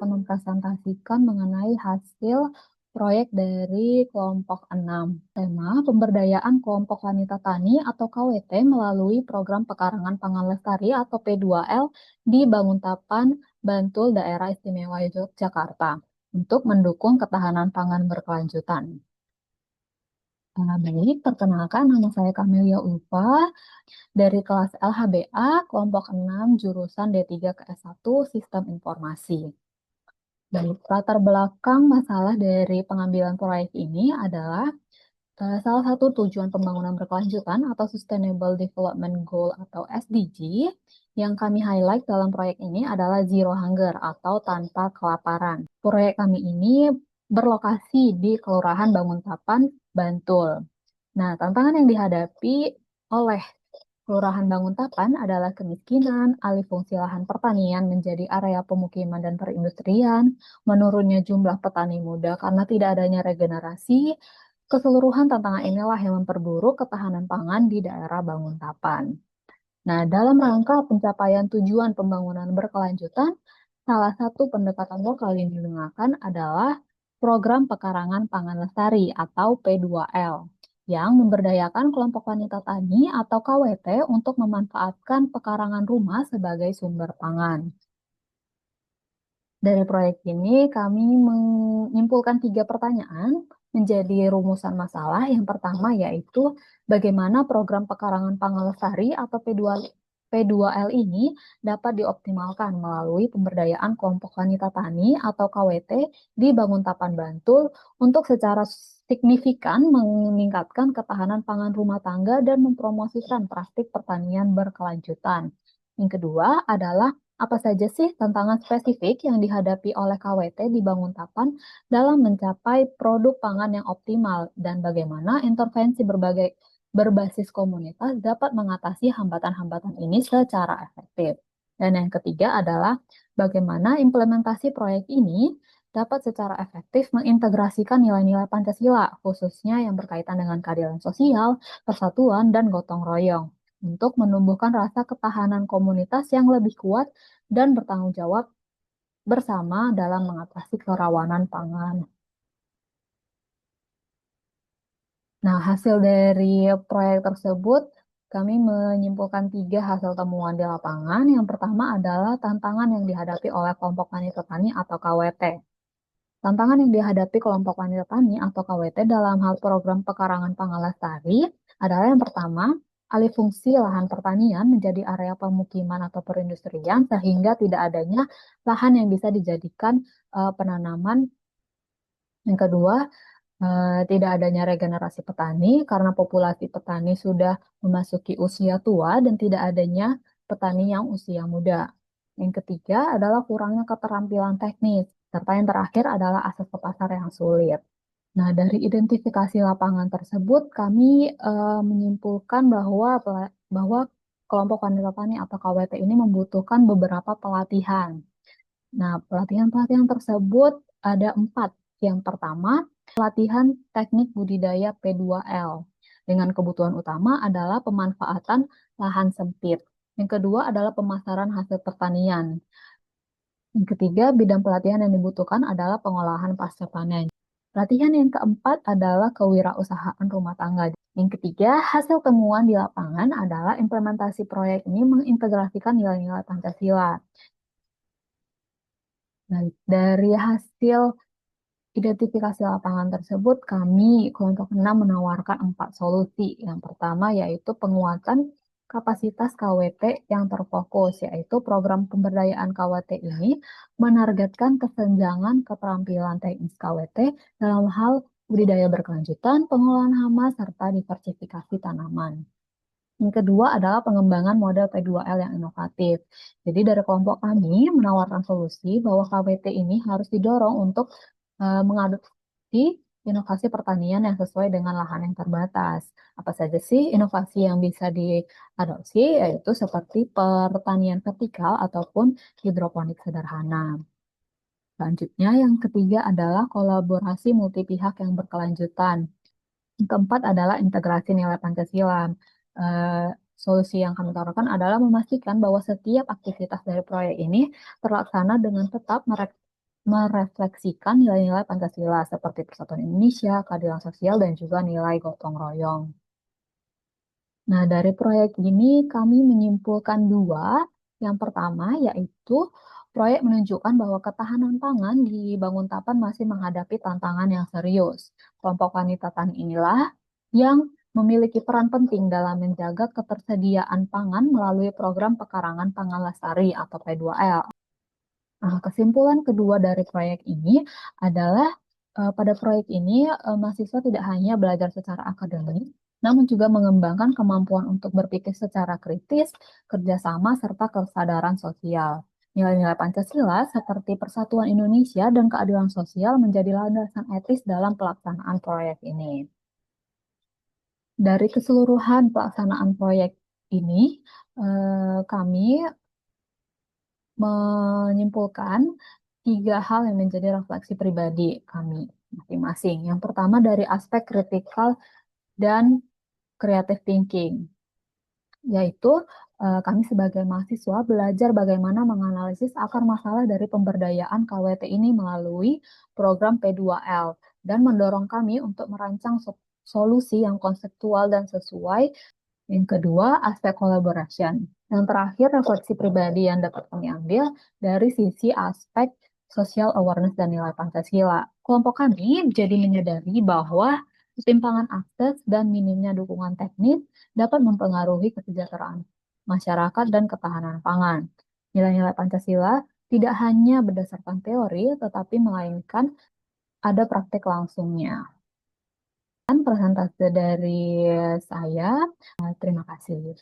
akan mempresentasikan mengenai hasil proyek dari kelompok 6. Tema pemberdayaan kelompok wanita tani atau KWT melalui program pekarangan pangan lestari atau P2L di Banguntapan, Bantul, Daerah Istimewa Yogyakarta untuk mendukung ketahanan pangan berkelanjutan. Baik, perkenalkan nama saya Kamelia Ulfa dari kelas LHBA, kelompok 6, jurusan D3 ke S1, Sistem Informasi. Baik, latar belakang masalah dari pengambilan proyek ini adalah salah satu tujuan pembangunan berkelanjutan atau Sustainable Development Goal atau SDG yang kami highlight dalam proyek ini adalah Zero Hunger atau tanpa kelaparan. Proyek kami ini berlokasi di Kelurahan Banguntapan, Bantul. Nah, tantangan yang dihadapi oleh Kelurahan Banguntapan adalah kemiskinan, alih fungsi lahan pertanian menjadi area pemukiman dan perindustrian, menurunnya jumlah petani muda karena tidak adanya regenerasi. Keseluruhan tantangan inilah yang memperburuk ketahanan pangan di daerah Banguntapan. Nah, dalam rangka pencapaian tujuan pembangunan berkelanjutan, salah satu pendekatan lokal yang digunakan adalah program pekarangan pangan lestari atau P2L yang memberdayakan kelompok wanita tani atau KWT untuk memanfaatkan pekarangan rumah sebagai sumber pangan. Dari proyek ini, kami menyimpulkan 3 pertanyaan menjadi rumusan masalah. Yang pertama yaitu bagaimana program pekarangan pangan lestari atau P2L ini dapat dioptimalkan melalui pemberdayaan kelompok wanita tani atau KWT di Banguntapan Bantul untuk secara signifikan meningkatkan ketahanan pangan rumah tangga dan mempromosikan praktik pertanian berkelanjutan. Yang kedua adalah apa saja sih tantangan spesifik yang dihadapi oleh KWT di Banguntapan dalam mencapai produk pangan yang optimal dan bagaimana intervensi berbasis komunitas dapat mengatasi hambatan-hambatan ini secara efektif. Dan yang ketiga adalah bagaimana implementasi proyek ini dapat secara efektif mengintegrasikan nilai-nilai Pancasila, khususnya yang berkaitan dengan keadilan sosial, persatuan, dan gotong royong, untuk menumbuhkan rasa ketahanan komunitas yang lebih kuat dan bertanggung jawab bersama dalam mengatasi kerawanan pangan. Nah, hasil dari proyek tersebut, kami menyimpulkan 3 hasil temuan di lapangan. Yang pertama adalah tantangan yang dihadapi oleh kelompok wanita tani atau KWT. Tantangan yang dihadapi kelompok wanita tani atau KWT dalam hal program pekarangan pangan lestari adalah yang pertama, alih fungsi lahan pertanian menjadi area pemukiman atau perindustrian sehingga tidak adanya lahan yang bisa dijadikan penanaman. Yang kedua, tidak adanya regenerasi petani karena populasi petani sudah memasuki usia tua dan tidak adanya petani yang usia muda. Yang ketiga adalah kurangnya keterampilan teknis, serta yang terakhir adalah akses ke pasar yang sulit. Nah, dari identifikasi lapangan tersebut, kami menyimpulkan bahwa kelompok wanita tani atau KWT ini membutuhkan beberapa pelatihan. Nah, pelatihan-pelatihan tersebut ada 4. Yang pertama, pelatihan teknik budidaya P2L. Dengan kebutuhan utama adalah pemanfaatan lahan sempit. Yang kedua adalah pemasaran hasil pertanian. Yang ketiga, bidang pelatihan yang dibutuhkan adalah pengolahan pasca panen. Pelatihan yang keempat adalah kewirausahaan rumah tangga. Yang ketiga, hasil temuan di lapangan adalah implementasi proyek ini mengintegrasikan nilai-nilai Pancasila. Nah, dari hasil identifikasi lapangan tersebut, kami kelompok 6 menawarkan 4 solusi. Yang pertama yaitu penguatan kapasitas KWT yang terfokus, yaitu program pemberdayaan KWT ini menargetkan kesenjangan keterampilan teknis KWT dalam hal budidaya berkelanjutan, pengolahan hama, serta diversifikasi tanaman. Yang kedua adalah pengembangan model P2L yang inovatif. Jadi dari kelompok kami menawarkan solusi bahwa KWT ini harus didorong untuk mengadopsi inovasi pertanian yang sesuai dengan lahan yang terbatas. Apa saja sih inovasi yang bisa diadopsi, yaitu seperti pertanian vertikal ataupun hidroponik sederhana. Selanjutnya, yang ketiga adalah kolaborasi multi pihak yang berkelanjutan. Yang keempat adalah integrasi nilai Pancasila. Eh, Solusi yang kami tawarkan adalah memastikan bahwa setiap aktivitas dari proyek ini terlaksana dengan tetap merefleksikan nilai-nilai Pancasila seperti Persatuan Indonesia, keadilan sosial, dan juga nilai gotong royong. Nah, dari proyek ini kami menyimpulkan dua. Yang pertama yaitu proyek menunjukkan bahwa ketahanan pangan di Banguntapan masih menghadapi tantangan yang serius. Kelompok wanita tani inilah yang memiliki peran penting dalam menjaga ketersediaan pangan melalui program Pekarangan Pangan Lestari atau P2L. Nah, kesimpulan kedua dari proyek ini adalah pada proyek ini mahasiswa tidak hanya belajar secara akademik, namun juga mengembangkan kemampuan untuk berpikir secara kritis, kerjasama, serta kesadaran sosial. Nilai-nilai Pancasila seperti Persatuan Indonesia dan keadilan sosial menjadi landasan etis dalam pelaksanaan proyek ini. Dari keseluruhan pelaksanaan proyek ini, kami menyimpulkan tiga hal yang menjadi refleksi pribadi kami masing-masing. Yang pertama dari aspek kritikal dan creative thinking, yaitu kami sebagai mahasiswa belajar bagaimana menganalisis akar masalah dari pemberdayaan KWT ini melalui program P2L dan mendorong kami untuk merancang solusi yang konseptual dan sesuai. Yang kedua, aspek collaboration. Yang terakhir, refleksi pribadi yang dapat kami ambil dari sisi aspek social awareness dan nilai Pancasila. Kelompok kami jadi menyadari bahwa ketimpangan akses dan minimnya dukungan teknis dapat mempengaruhi kesejahteraan masyarakat dan ketahanan pangan. Nilai-nilai Pancasila tidak hanya berdasarkan teori, tetapi melainkan ada praktek langsungnya. Dan presentase dari saya, terima kasih.